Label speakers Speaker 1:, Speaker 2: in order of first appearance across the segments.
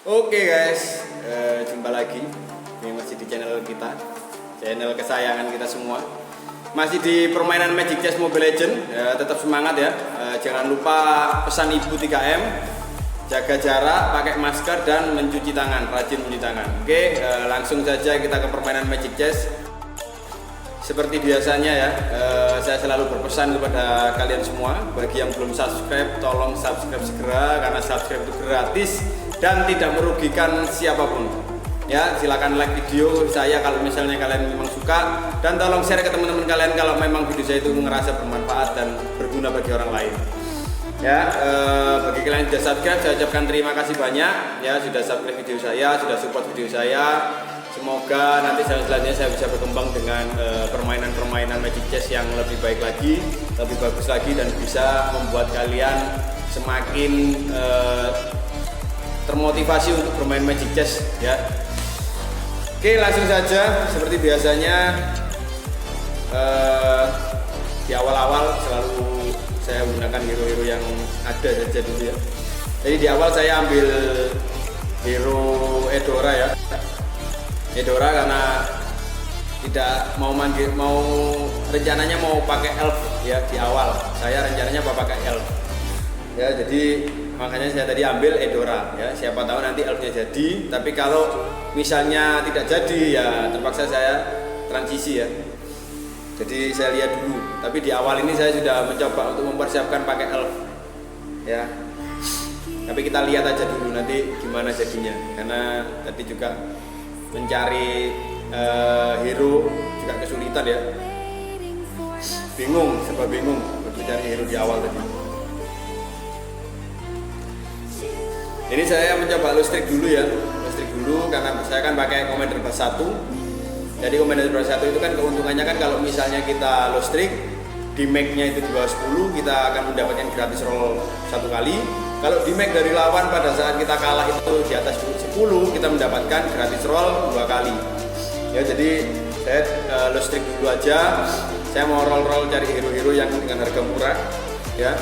Speaker 1: Oke guys, jumpa lagi. Ini masih di channel kita, channel kesayangan kita semua. Masih di permainan Magic Chess Mobile Legends. Tetap semangat ya. Jangan lupa pesan ibu 3M, jaga jarak, pakai masker dan mencuci tangan, rajin mencuci tangan. Oke, langsung saja kita ke permainan Magic Chess. Seperti biasanya ya, saya selalu berpesan kepada kalian semua, bagi yang belum subscribe, tolong subscribe segera karena subscribe itu gratis dan tidak merugikan siapapun. Ya, silakan like video saya kalau misalnya kalian memang suka, dan tolong share ke teman-teman kalian kalau memang video saya itu ngerasa bermanfaat dan berguna bagi orang lain. Ya, bagi kalian yang sudah subscribe, saya ucapkan terima kasih banyak ya, sudah subscribe video saya, sudah support video saya. Semoga nanti selanjutnya saya bisa berkembang dengan permainan-permainan Magic Chess yang lebih baik lagi, lebih bagus lagi, dan bisa membuat kalian semakin termotivasi untuk bermain Magic Chess ya. Oke, langsung saja seperti biasanya. Di awal-awal selalu saya menggunakan hero-hero yang ada saja dulu ya. Jadi di awal saya ambil hero Edora ya. Edora karena tidak mau rencananya mau pakai elf ya di awal. Saya rencananya mau pakai elf. Ya, jadi makanya saya tadi ambil Edora ya. Siapa tahu nanti elfnya jadi, tapi kalau misalnya tidak jadi ya terpaksa saya transisi ya. Jadi saya lihat dulu. Tapi di awal ini saya sudah mencoba untuk mempersiapkan pakai elf. Ya. Tapi kita lihat aja dulu nanti gimana jadinya. Karena tadi juga mencari hero juga kesulitan ya, serba bingung untuk cari hero di awal tadi. Ini saya mencoba lustrik dulu ya, karena saya kan pakai Commander Bas 1. Jadi Commander Bas 1 itu kan keuntungannya kan kalau misalnya kita lustrik di make-nya itu di bawah 10, kita akan mendapatkan gratis roll 1 kali. Kalau di make dari lawan pada saat kita kalah itu di atas 10, kita mendapatkan gratis roll 2 kali. Ya, jadi saya lustrik dulu aja. Saya mau roll cari hero-hero yang dengan harga murah ya.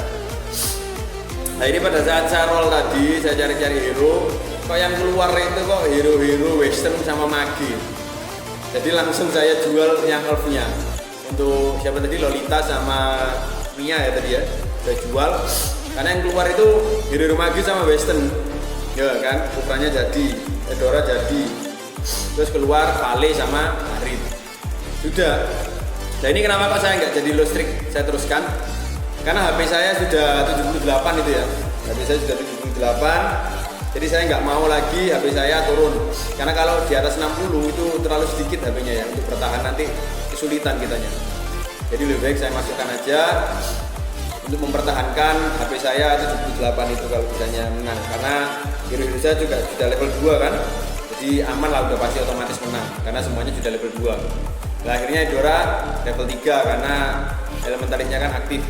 Speaker 1: Nah, ini pada saat saya roll tadi, saya cari-cari hero, kok yang keluar itu kok hero-hero western sama magi. Jadi langsung saya jual yang elfnya. Untuk siapa tadi, Lolita sama Mia ya tadi ya, saya jual. Karena yang keluar itu hero magi sama western, ya kan, ukurannya jadi, Edora jadi, terus keluar Vale sama Harit, sudah. Nah, ini kenapa kok saya nggak jadi lustrik, saya teruskan, karena HP saya sudah 78 itu ya, HP saya sudah 78, jadi saya nggak mau lagi HP saya turun, karena kalau di atas 60 itu terlalu sedikit HP-nya ya, untuk bertahan nanti kesulitan kitanya. Jadi lebih baik saya masukkan aja untuk mempertahankan HP saya 78 itu kalau misalnya menang, karena hero saya juga sudah level 2 kan, jadi aman lah, udah pasti otomatis menang karena semuanya sudah level 2. Nah, akhirnya Edora level 3 karena elementarisnya kan aktif,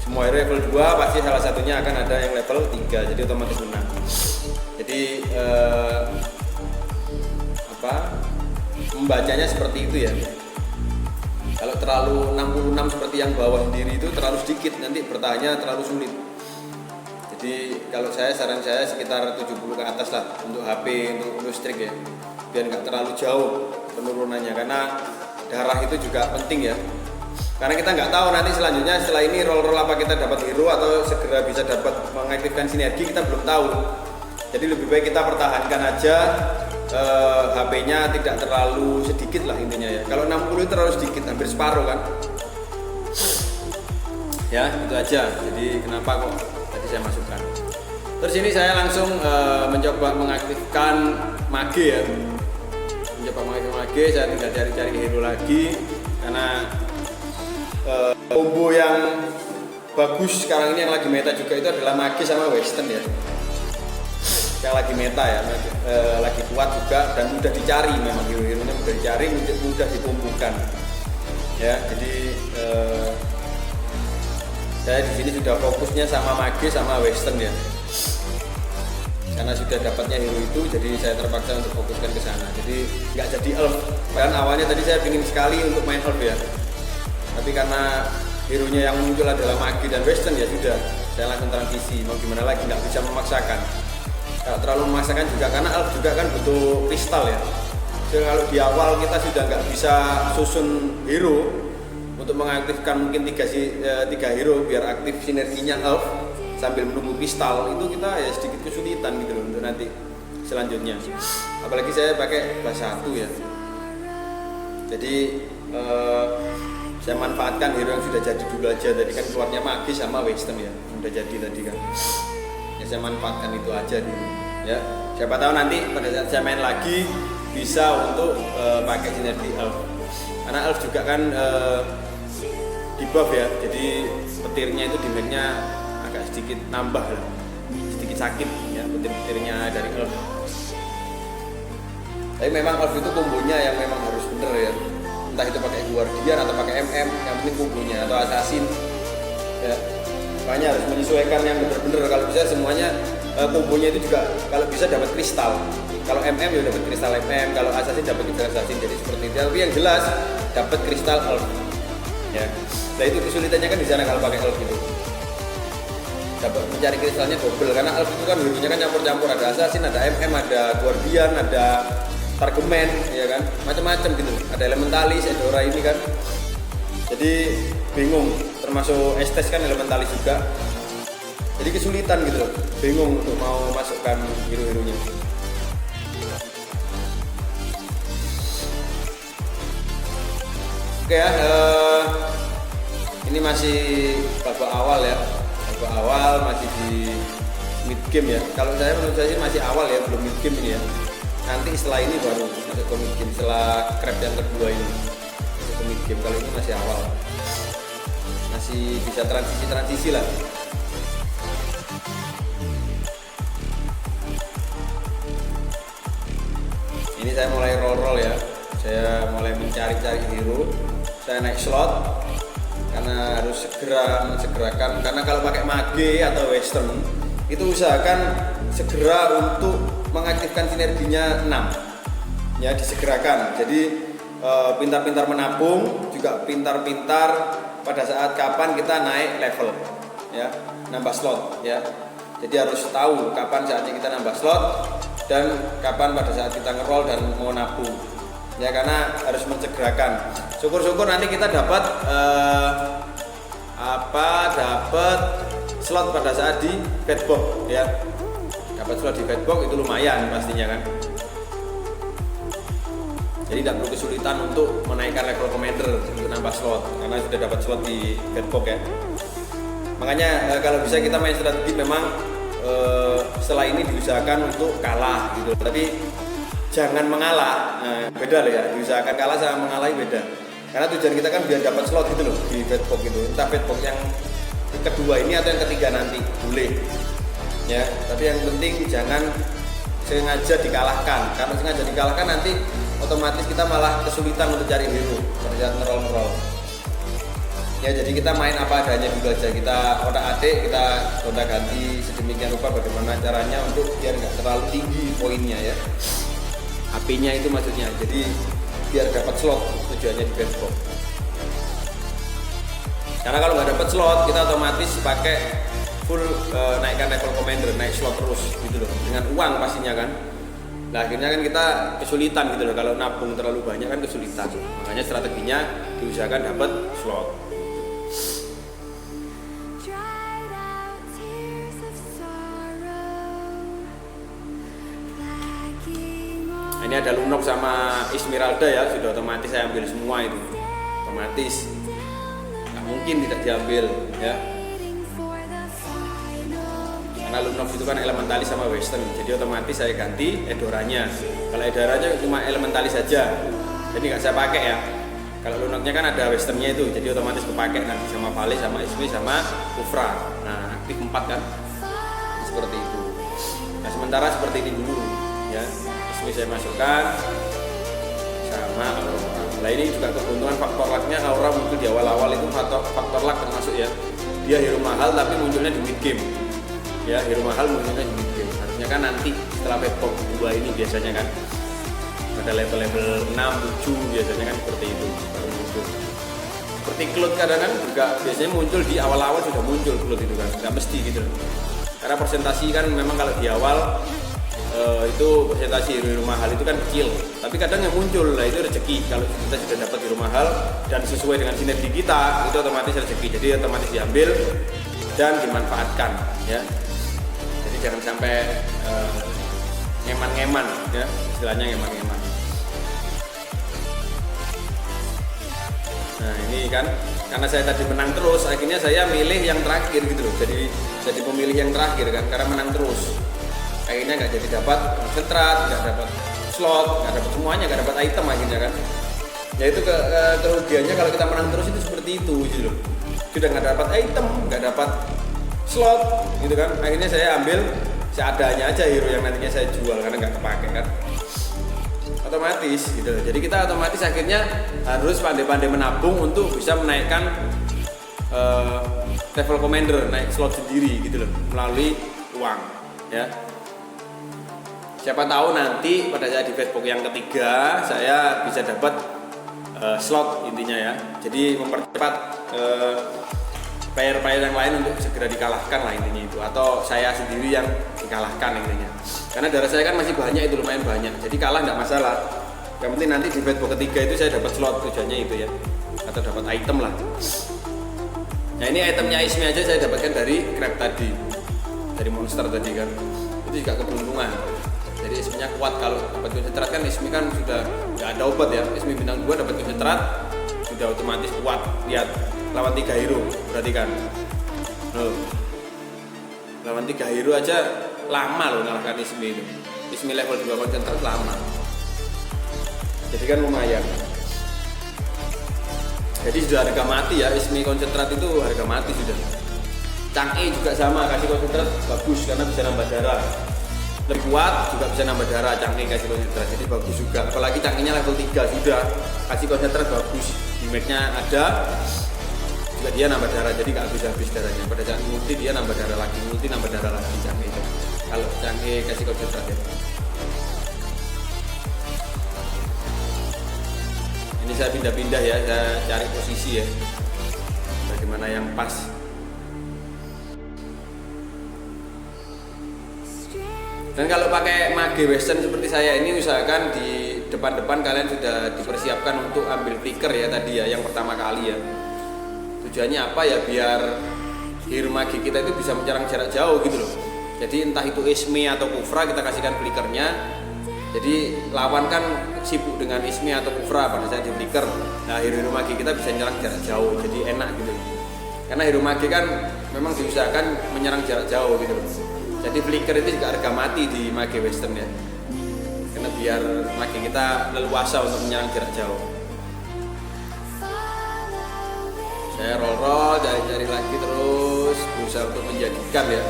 Speaker 1: semua hero level 2 pasti salah satunya akan ada yang level 3, jadi otomatis menang. Jadi membacanya seperti itu ya. Kalau terlalu 66 seperti yang bawah sendiri itu terlalu sedikit, nanti bertahannya terlalu sulit. Jadi kalau saran saya sekitar 70 ke atas lah untuk HP, untuk lustrik ya, biar nggak terlalu jauh penurunannya, karena darah itu juga penting ya. Karena kita nggak tahu nanti selanjutnya setelah ini roll apa kita dapat hero atau segera bisa dapat mengaktifkan sinergi, kita belum tahu. Jadi lebih baik kita pertahankan aja. HP-nya tidak terlalu sedikit lah intinya ya. Kalau 60 itu terlalu sedikit, hampir separuh kan. Ya, itu aja. Jadi kenapa kok tadi saya masukkan. Terus ini saya langsung mencoba mengaktifkan mage ya. Mencoba mengaktifkan mage, saya tinggal cari-cari hero lagi, karena combo yang bagus sekarang ini yang lagi meta juga itu adalah mage sama western ya. Yang lagi meta ya, lagi kuat juga dan mudah dicari, memang hero-heronya mudah dicari, mudah dikumpulkan ya. Jadi saya di sini sudah fokusnya sama mage sama western ya, karena sudah dapatnya hero itu, jadi saya terpaksa untuk fokuskan ke sana. Jadi nggak jadi elf, kan awalnya tadi saya ingin sekali untuk main elf ya, tapi karena hero-nya yang muncul adalah mage dan western ya sudah, saya langsung transisi. Mau gimana lagi, nggak bisa memaksakan. nggak terlalu memaksakan juga, karena elf juga kan butuh kristal ya. Jadi kalau di awal kita sudah nggak bisa susun hero untuk mengaktifkan mungkin tiga hero biar aktif sinerginya elf sambil menunggu kristal, itu kita ya sedikit kesulitan gitu loh untuk nanti selanjutnya. Apalagi saya pakai kelas 1 ya. Jadi saya manfaatkan hero yang sudah jadi dulu aja. Tadi kan keluarnya magis sama wisdom ya, udah jadi tadi kan. Ya saya manfaatkan itu aja dulu ya. Siapa tahu nanti pada saat saya main lagi bisa untuk pakai sinergi elf. Karena elf juga kan di buff ya. Jadi petirnya itu damage-nya agak sedikit nambah lah. Sedikit sakit ya petir-petirnya dari elf. Tapi memang elf itu kombonya yang memang harus bener ya. Entah itu pakai guardian atau pakai MM, yang penting kombonya atau assassin. Ya. Makanya harus menyesuaikan yang bener-bener. Kalau bisa semuanya kombonya itu juga kalau bisa dapat kristal. Kalau MM ya dapat kristal MM, kalau assassin dapat kristal assassin. Jadi seperti itu. Tapi yang jelas dapat kristal elf. Ya. Nah itu kesulitannya kan di sana kalau pakai elf itu. Dapat mencari kristalnya double karena elf itu kan hero-nya kan campur-campur, ada assassin, ada MM, ada guardian, ada targeman, ya kan, macam-macam gitu. Ada elementalis, Edora ini kan. Jadi bingung, termasuk Estes kan elementalis juga. Jadi kesulitan gitu loh, bingung untuk mau masukkan hero-heronya. Oke ya, ini masih babak awal ya. Babak awal masih di mid game ya. Kalau saya menurut saya sih masih awal ya, belum mid game ini ya. Nanti setelah ini baru masuk ke mid game, setelah crab yang kedua ini masuk ke mid game. Kalau ini masih awal, masih bisa transisi lah. Ini saya mulai roll ya, saya mulai mencari-cari hero. Saya naik slot karena harus segerakan, karena kalau pakai mage atau western itu usahakan segera untuk mengaktifkan sinerginya 6 ya, disegerakan. Jadi pintar-pintar menabung, juga pintar-pintar pada saat kapan kita naik level ya, nambah slot ya. Jadi harus tahu kapan saatnya kita nambah slot dan kapan pada saat kita ngeroll dan mau nabung ya, karena harus mencegerakan. Syukur-syukur nanti kita dapat dapat slot pada saat di fatbox ya. Dapat slot di fatbox itu lumayan pastinya kan. Jadi tidak perlu kesulitan untuk menaikkan level commander untuk nambah slot karena sudah dapat slot di fatbox ya. Makanya kalau bisa kita main strategi memang setelah ini diusahakan untuk kalah gitu. Tapi jangan mengalah, beda loh ya. Diusahakan kalah sama mengalah beda. Karena tujuan kita kan biar dapat slot gitu loh di fatbox gitu. Entah fatbox yang kedua ini atau yang ketiga nanti boleh ya. Tapi yang penting jangan sengaja dikalahkan. Karena sengaja dikalahkan nanti otomatis kita malah kesulitan untuk cari hero pada saat ngerol-ngerol. Ya jadi kita main apa adanya dulu aja. Kita otak-atik, kita gonta-ganti sedemikian rupa bagaimana caranya untuk biar nggak terlalu tinggi poinnya ya. HP-nya itu maksudnya. Jadi biar dapat slot tujuannya di fatbox. Karena kalau nggak dapat slot kita otomatis pakai full naikkan level commander, naik slot terus gitu loh, dengan uang pastinya kan. Nah akhirnya kan kita kesulitan gitu loh, kalau nabung terlalu banyak kan kesulitan. Makanya strateginya diusahakan dapat slot. Ini ada Lunok sama Esmeralda ya, sudah otomatis saya ambil semua itu, otomatis nggak mungkin tidak diambil ya, karena Lunok itu kan elementalis sama western, jadi otomatis saya ganti Edoranya. Kalau Edoranya cuma elementalis saja, jadi nggak saya pakai ya. Kalau Lunoknya kan ada westernnya itu, jadi otomatis kepakai nanti sama Vale, sama Ismi, sama Kufra. Nah aktif 4 kan, seperti itu. Nah sementara seperti ini dulu ya. Saya masukkan sama Aura. Nah ini juga keuntungan faktor lucknya. Aura muncul di awal-awal itu faktor luck termasuk ya. Dia hero mahal tapi munculnya di mid game. Ya hero mahal munculnya di mid game. Harusnya kan nanti setelah fatbox 2 ini biasanya kan pada level-level 6, 7 biasanya kan seperti itu baru muncul. Seperti Cloud kadang-kadang juga biasanya muncul di awal-awal, sudah muncul Cloud itu kan. Nggak mesti gitu. Karena presentasi kan memang kalau di awal itu persentase hero mahal itu kan kecil, tapi kadang yang muncul lah itu rezeki. Kalau kita sudah dapat hero mahal dan sesuai dengan sinergi kita, itu otomatis rezeki, jadi otomatis diambil dan dimanfaatkan ya. Jadi jangan sampai ngeman-ngeman ya, istilahnya ngeman-ngeman. Nah ini kan karena saya tadi menang terus, akhirnya saya milih yang terakhir gitu loh. Jadi pemilih yang terakhir kan, karena menang terus. Akhirnya nggak jadi dapat konsentrat, nggak dapat slot, nggak dapat semuanya, nggak dapat item akhirnya kan. Ya itu kerugiannya kalau kita menang terus itu seperti itu gitu loh. Sudah nggak dapat item, nggak dapat slot gitu kan. Akhirnya saya ambil seadanya aja hero yang nantinya saya jual karena nggak kepake kan. Otomatis gitu. Jadi kita otomatis akhirnya harus pandai-pandai menabung untuk bisa menaikkan level commander, naik slot sendiri gitu loh melalui uang ya. Siapa tahu nanti pada saat di Facebook yang ketiga saya bisa dapat slot intinya ya. Jadi mempercepat player-player yang lain untuk segera dikalahkan lah intinya itu, atau saya sendiri yang dikalahkan intinya. Karena darah saya kan masih banyak, itu lumayan banyak, jadi kalah nggak masalah. Yang penting nanti di Facebook ketiga itu saya dapat slot, tujuannya itu ya, atau dapat item lah. Nah ini itemnya Ismi aja saya dapatkan dari crab tadi, dari monster tadi kan, itu juga keberuntungan. Jadi Isminya kuat, kalau dapat konsentrat kan Ismi kan sudah nggak ada obat ya. Ismi bintang 2 dapat konsentrat sudah otomatis kuat. Lihat lawan 3 hero berarti kan. Lawan 3 hero aja lama loh ngalahkan Ismi itu. Ismi level 2 konsentrat lama. Jadi kan lumayan. Jadi sudah harga mati ya, Ismi konsentrat itu harga mati sudah. Chang'e juga sama, kasih konsentrat bagus karena bisa nambah darah. Lebih kuat juga bisa nambah darah, Chang'e kasih konsentrat, jadi bagus juga. Apalagi Chang'e-nya level 3 sudah kasih konsentrat bagus, damage-nya ada, juga dia nambah darah, jadi nggak habis-habis darahnya. Pada saat multi dia nambah darah lagi, multi nambah darah lagi Chang'e itu. Kalau Chang'e kasih konsentrat ya. Ini saya pindah-pindah ya, saya cari posisi ya, bagaimana yang pas. Dan kalau pakai mage western seperti saya ini, usahakan di depan-depan kalian sudah dipersiapkan untuk ambil flicker ya tadi ya, yang pertama kali ya. Tujuannya apa ya, biar hero mage kita itu bisa menyerang jarak jauh gitu loh. Jadi entah itu Ismi atau Kufra kita kasihkan flickernya. Jadi lawan kan sibuk dengan Ismi atau Kufra pada saat di flicker. Nah hero mage kita bisa menyerang jarak jauh, jadi enak gitu. Karena hero mage kan memang diusahakan menyerang jarak jauh gitu loh. Jadi flicker itu juga harga mati di mage western ya, karena biar mage kita leluasa untuk menyerang jarak jauh. Saya roll cari lagi terus berusaha untuk menjadikan ya,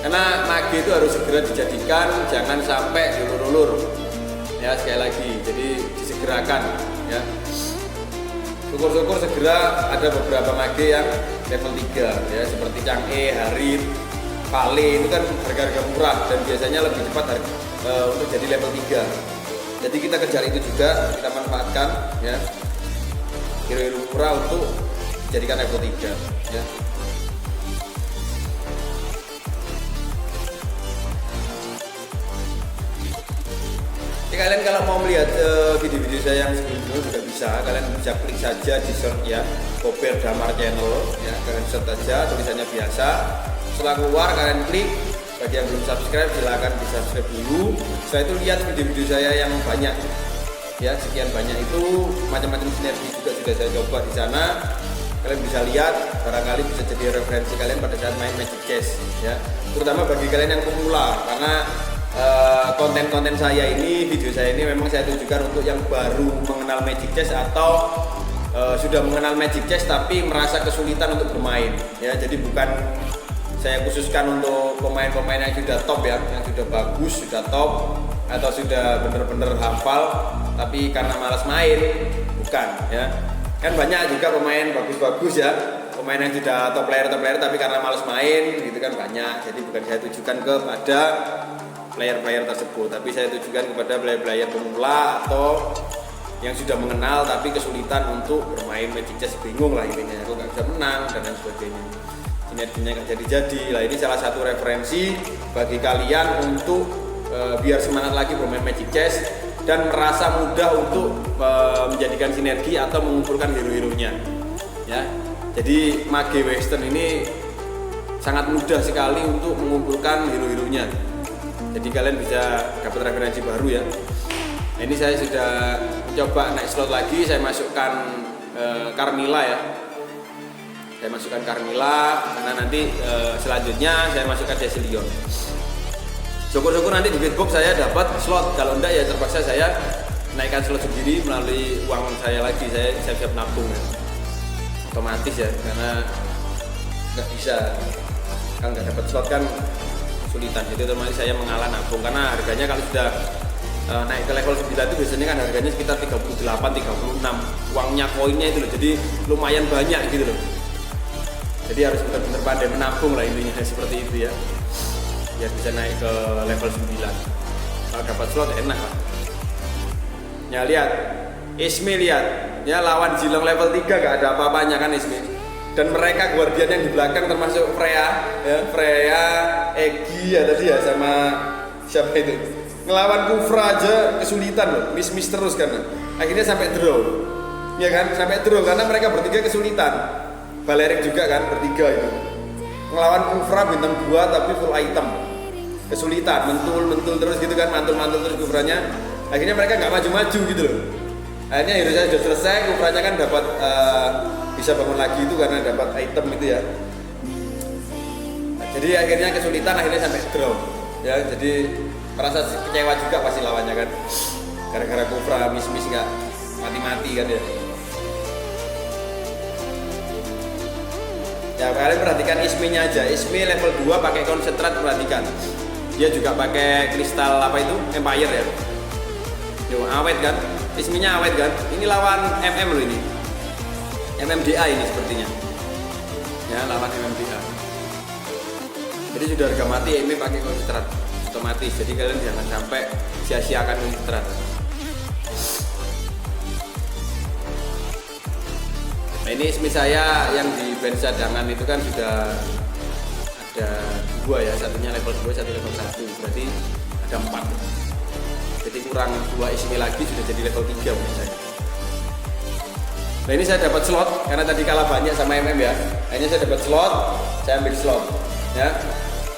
Speaker 1: karena mage itu harus segera dijadikan, jangan sampai ulur-ulur ya. Sekali lagi, jadi disegerakan ya. Syukur-syukur segera ada beberapa mage yang level 3 ya, seperti Chang'e, Harit, Vale itu kan harga-harga murah dan biasanya lebih cepat untuk jadi level 3. Jadi kita kejar itu juga, kita manfaatkan ya, hero-hero murah untuk dijadikan level 3 ya. Jadi kalian kalau mau melihat video-video saya yang sebelumnya juga bisa, kalian bisa klik saja di search ya, Kober Damar Channel ya, kalian search saja tulisannya biasa. Setelah keluar kalian klik, bagi yang belum subscribe silahkan di subscribe dulu. Setelah itu lihat video-video saya yang banyak ya, sekian banyak itu, macam-macam sinergi juga sudah saya coba di sana. Kalian bisa lihat, barangkali bisa jadi referensi kalian pada saat main Magic Chess ya, terutama bagi kalian yang pemula, karena konten-konten saya ini, video saya ini memang saya tujukan untuk yang baru mengenal Magic Chess atau sudah mengenal Magic Chess tapi merasa kesulitan untuk bermain ya. Jadi bukan saya khususkan untuk pemain-pemain yang sudah top ya, yang sudah bagus, sudah top, atau sudah bener-bener hafal tapi karena malas main, bukan ya. Kan banyak juga pemain bagus-bagus ya, pemain yang sudah top player tapi karena malas main gitu kan banyak. Jadi bukan saya tujukan kepada player-player tersebut, tapi saya tujukan kepada player-player pemula atau yang sudah mengenal tapi kesulitan untuk bermain Magic Chess, bingung lah intinya, aku nggak bisa menang dan lain sebagainya, sinerginya nggak jadi-jadi lah. Ini salah satu referensi bagi kalian untuk biar semangat lagi bermain Magic Chess dan merasa mudah untuk menjadikan sinergi atau mengumpulkan hero-heronya ya. Jadi Mage Western ini sangat mudah sekali untuk mengumpulkan hero-heronya. Jadi kalian bisa dapat referensi baru ya. Nah, ini saya sudah mencoba naik slot lagi, saya masukkan Carmilla ya. Saya masukkan Carmilla karena nanti selanjutnya saya masukkan Cecilion. Syukur-syukur nanti di Bitbox saya dapat slot, kalau enggak ya terpaksa saya naikkan slot sendiri melalui uang saya lagi, saya siap-siap nabung ya. Otomatis ya, karena nggak bisa kan nggak dapat slot kan kesulitan, jadi otomatis saya mengalah nabung karena harganya kalau sudah naik ke level 9 itu biasanya kan harganya sekitar 38, 36 uangnya koinnya itu loh, jadi lumayan banyak gitu loh. Jadi harus benar-benar pandai menabung lah intinya seperti itu ya, biar bisa naik ke level 9. Kalau dapat slot enak lah ya. Lihat Ismi, lihat ya, lawan Zilong level 3 gak ada apa-apanya kan Ismi, dan mereka guardian yang di belakang termasuk Freya ya, Freya, Egi ya tadi ya, sama siapa itu, ngelawan Kufra aja kesulitan loh, miss terus kan, akhirnya sampai draw ya kan, sampai draw karena mereka bertiga kesulitan. Balerik juga kan bertiga itu ngelawan Kufra bintang 2 tapi full item, kesulitan, mentul terus gitu kan, mantul terus Kufranya, akhirnya mereka nggak maju gitu loh. Akhirnya hero saya sudah selesai, Kufranya kan dapat bisa bangun lagi itu karena dapat item itu ya. Jadi akhirnya kesulitan, akhirnya sampai draw ya. Jadi merasa kecewa juga pasti lawannya kan, gara-gara Kufra miss nggak mati kan ya. Ya kalian perhatikan Ismi-nya aja, Ismi level 2 pakai konsentrat, perhatikan dia juga pakai kristal apa itu, Empire ya. Yo, awet kan, Ismi-nya awet kan, ini lawan MM loh ini, MMDA ini sepertinya ya, lawan MMDA. Jadi sudah harga mati, Ismi pakai konsentrat otomatis, jadi kalian jangan sampai sia-siakan konsentrat. Nah ini Ismi saya yang di band cadangan itu kan sudah ada 2 ya, satunya level 2, satu level 1, berarti ada 4. Jadi kurang 2 Ismi lagi sudah jadi level 3 menurut saya. Nah ini saya dapat slot karena tadi kalah banyak sama MM ya. Akhirnya saya dapat slot, saya ambil slot ya.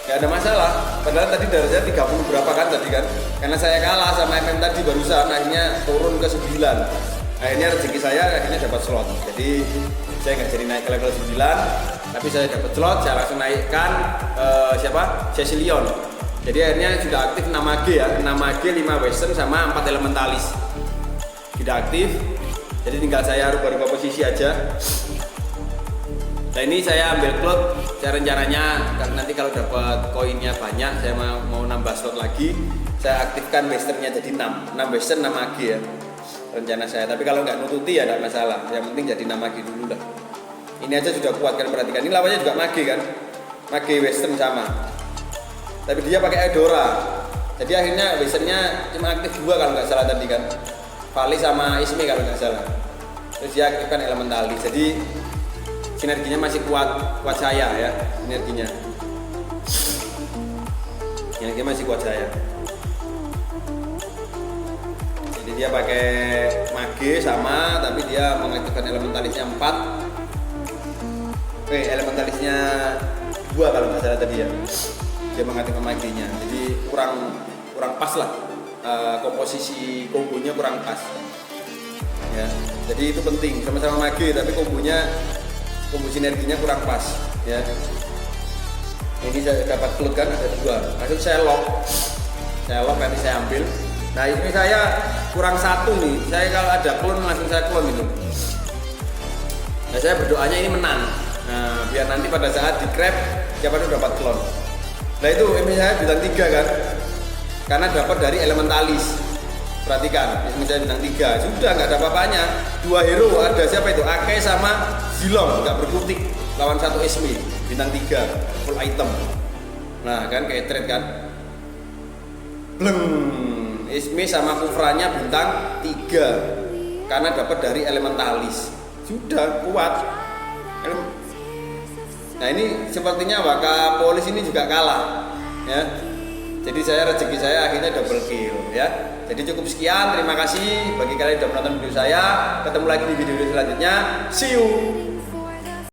Speaker 1: Gak ada masalah, padahal tadi darahnya 30 berapa kan tadi kan. Karena saya kalah sama MM tadi barusan, akhirnya turun ke 9. Akhirnya rezeki saya akhirnya dapat slot, jadi saya nggak jadi naik ke level 9, tapi saya dapat slot, saya langsung naikkan Cecilion. Jadi akhirnya sudah aktif 6 Mage ya, 6 Mage, 5 Western sama 4 Elementalis sudah aktif. Jadi tinggal saya rubah posisi aja. Nah ini saya ambil slot, saya rencananya nanti kalau dapat koinnya banyak, saya mau nambah slot lagi, saya aktifkan Westernnya jadi 6 Western, 6 Mage ya rencana saya. Tapi kalau nggak nututi ya nggak masalah, yang penting jadi 6 Mage dulu lah. Ini aja sudah kuat, kalian perhatikan, ini lawannya juga Mage kan, Mage Western sama, tapi dia pakai Eudora, jadi akhirnya Westernnya cuma aktif 2 kalau nggak salah tadi kan, Vali sama Ismi kalau nggak salah, terus dia aktifkan Elementalis, jadi sinerginya masih kuat saya ya, sinerginya masih kuat saya. Jadi dia pakai Mage sama, tapi dia mengaktifkan Elementalisnya 4. Elementalisnya 2 kalau nggak salah tadi ya. Dia mengaktifkan Mage-nya. Jadi kurang pas lah. Komposisi kombonya kurang pas. Ya. Jadi itu penting, sama-sama Mage tapi kombo sinerginya kurang pas ya. Ini saya dapat plug kan ada 2. Langsung saya lock nanti saya ambil. Nah ini saya kurang 1 nih, saya kalau ada clone langsung saya clone itu. Nah saya berdoanya ini menang, nah biar nanti pada saat di grab siapa tuh dapat clone. Nah itu ini saya bintang 3 kan, karena dapat dari Elementalis. Perhatikan, ini saya bintang 3, sudah nggak ada apa-apanya. 2 hero, ada siapa itu, Ake sama Zilong, nggak berkutik, lawan 1 Ismi, bintang 3, full item. Nah kan kayak trade kan, bleng. Ismi sama Kufranya bintang 3 karena dapat dari Elementalis, sudah kuat. Nah ini sepertinya Waka Polis ini juga kalah ya. Jadi rezeki saya akhirnya double kill ya. Jadi cukup sekian, terima kasih bagi kalian yang sudah menonton video saya. Ketemu lagi di video selanjutnya. See you.